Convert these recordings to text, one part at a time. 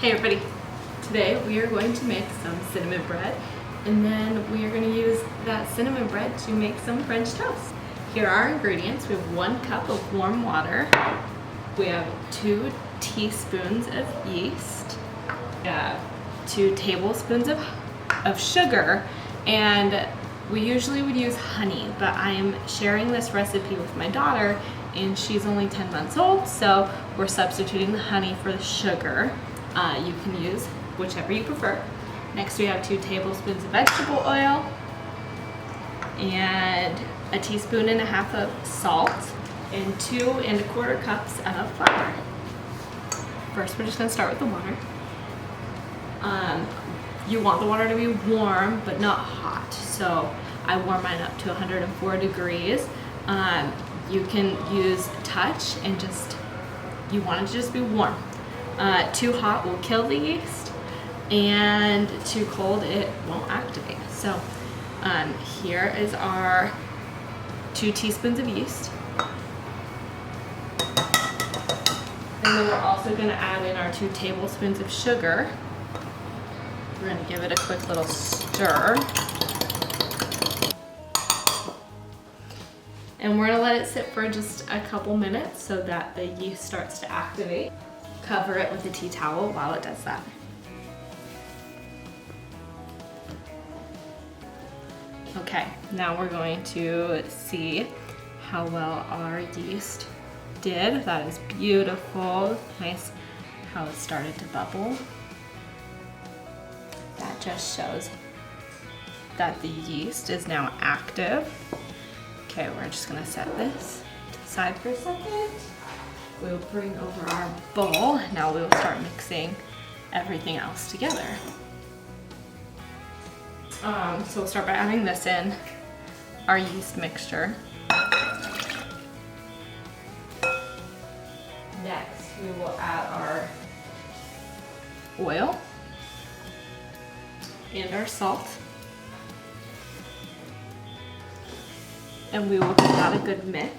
Hey everybody! Today we are going to make some cinnamon bread, and then we are going to use that cinnamon bread to make some French toast. Here are our ingredients. We have 1 cup of warm water. We have 2 teaspoons of yeast. We have 2 tablespoons of sugar, and we usually would use honey, but I am sharing this recipe with my daughter, and she's only 10 months old, so we're substituting the honey for the sugar. You can use whichever you prefer. Next we have 2 tablespoons of vegetable oil and a teaspoon and a half of salt and 2 1/4 cups of flour. First we're just going to start with the water. You want the water to be warm but not hot, so I warm mine up to 104 degrees. You can use touch and you want it to just be warm. Too hot will kill the yeast, and too cold it won't activate. So here is our 2 teaspoons of yeast. And then we're also going to add in our 2 tablespoons of sugar. We're going to give it a quick little stir. And we're going to let it sit for just a couple minutes so that the yeast starts to activate. Cover it with a tea towel while it does that. Okay, now we're going to see how well our yeast did. That is beautiful. Nice how it started to bubble. That just shows that the yeast is now active. Okay, we're just gonna set this to the side for a second. We'll bring over our bowl. Now we will start mixing everything else together. So we'll start by adding this in, our yeast mixture. Next, we will add our oil and our salt. And we will give that a good mix.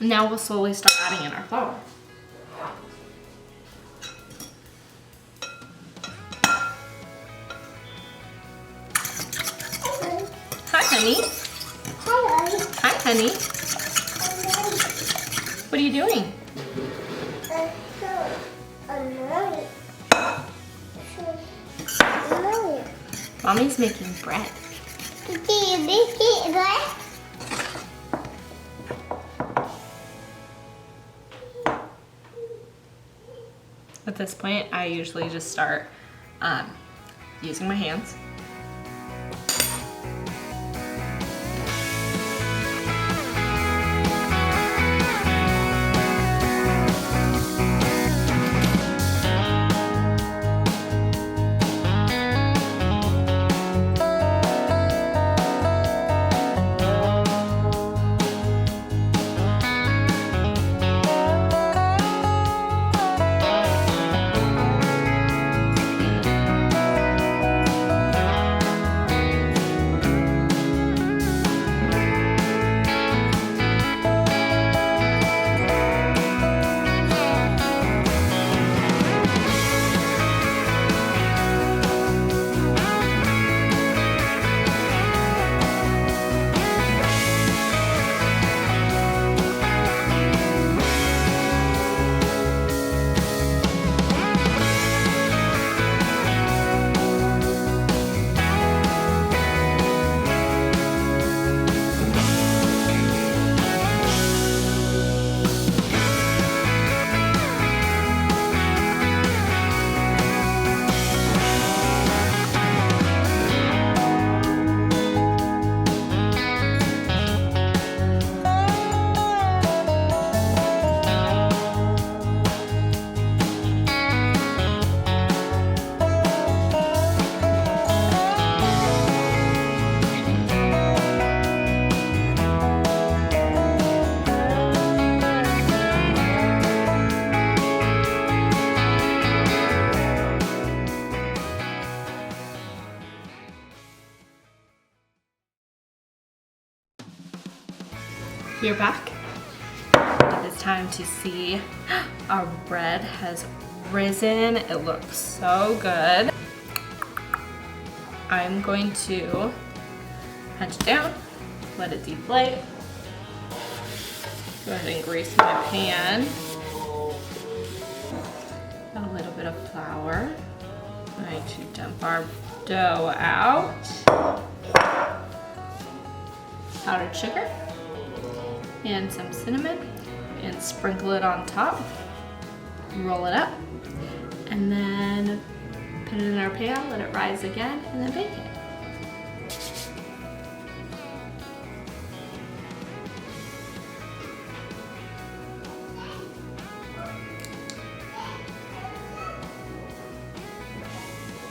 Now we'll slowly start adding in our flour. Hi, honey. Hi, honey. What are you doing? Mommy's making bread. At this point, I usually just start using my hands. We're back. time to see our bread has risen. It looks so good. I'm going to punch it down, let it deflate. Go ahead and grease my pan. Add a little bit of flour. I'm going to dump our dough out. Powdered sugar and some cinnamon, and sprinkle it on top. Roll it up, and then put it in our pan, let it rise again, and then bake it.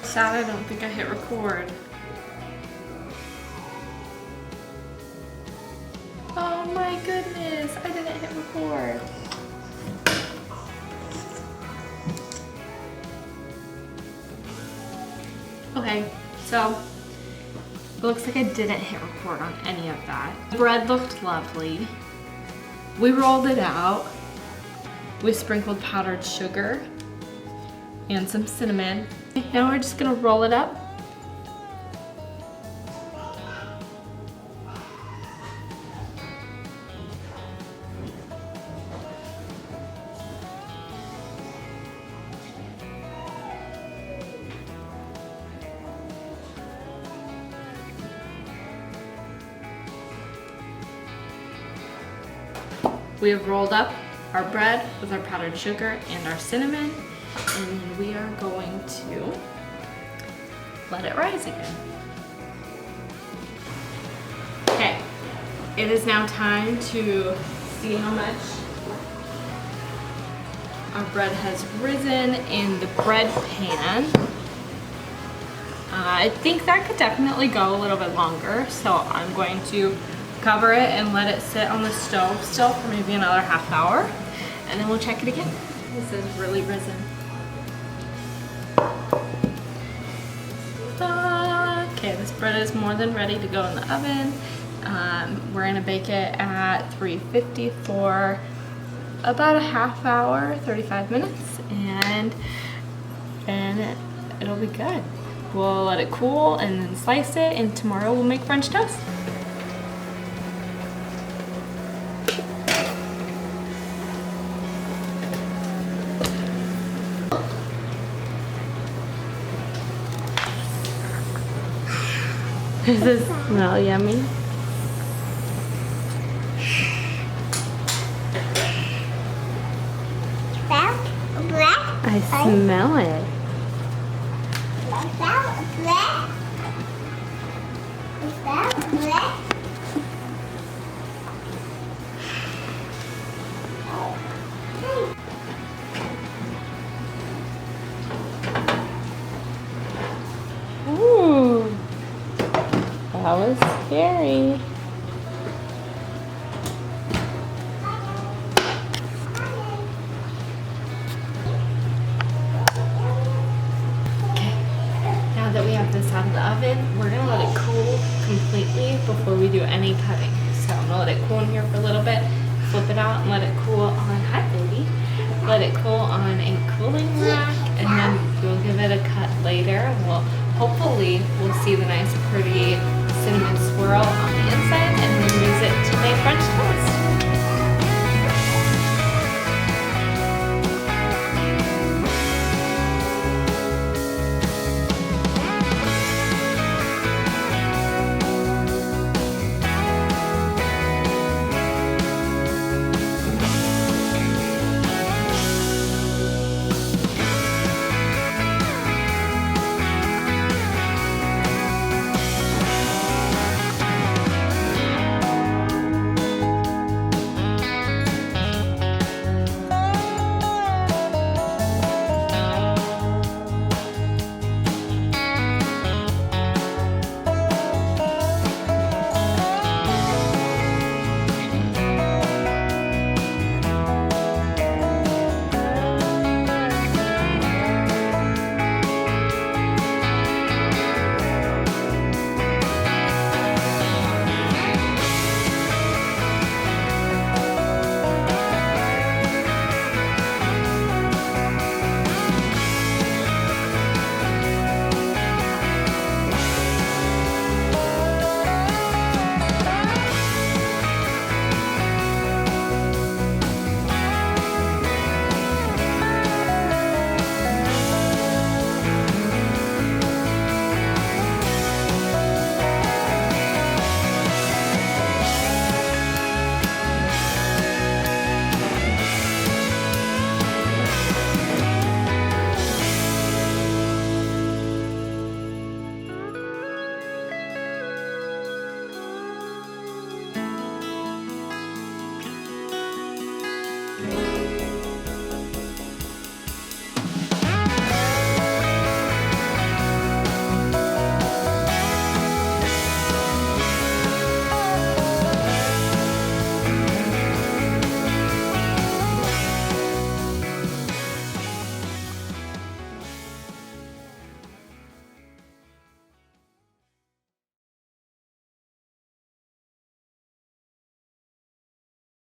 Sad I don't think I hit record. Oh my goodness, I didn't hit record. Okay, so it looks like I didn't hit record on any of that. The bread looked lovely. We rolled it out. We sprinkled powdered sugar and some cinnamon. Now we're just gonna roll it up. We have rolled up our bread with our powdered sugar and our cinnamon, and then we are going to let it rise again. Okay, it is now time to see how much our bread has risen in the bread pan. I think that could definitely go a little bit longer, so I'm going to cover it and let it sit on the stove still for maybe another half hour, and then we'll check it again. This is really risen. Okay, this bread is more than ready to go in the oven. We're gonna bake it at 350 for about a half hour, 35 minutes, and then it'll be good. We'll let it cool and then slice it, and tomorrow we'll make French toast. Does this smell yummy? I smell it. Ooh, that was scary. That we have this out of the oven, we're gonna let it cool completely before we do any cutting. So I'm gonna let it cool in here for a little bit, flip it out and let it cool on, hi baby, let it cool on a cooling rack, and then we'll give it a cut later. Hopefully we'll see the nice pretty cinnamon swirl on the inside, and then use it to make French toast.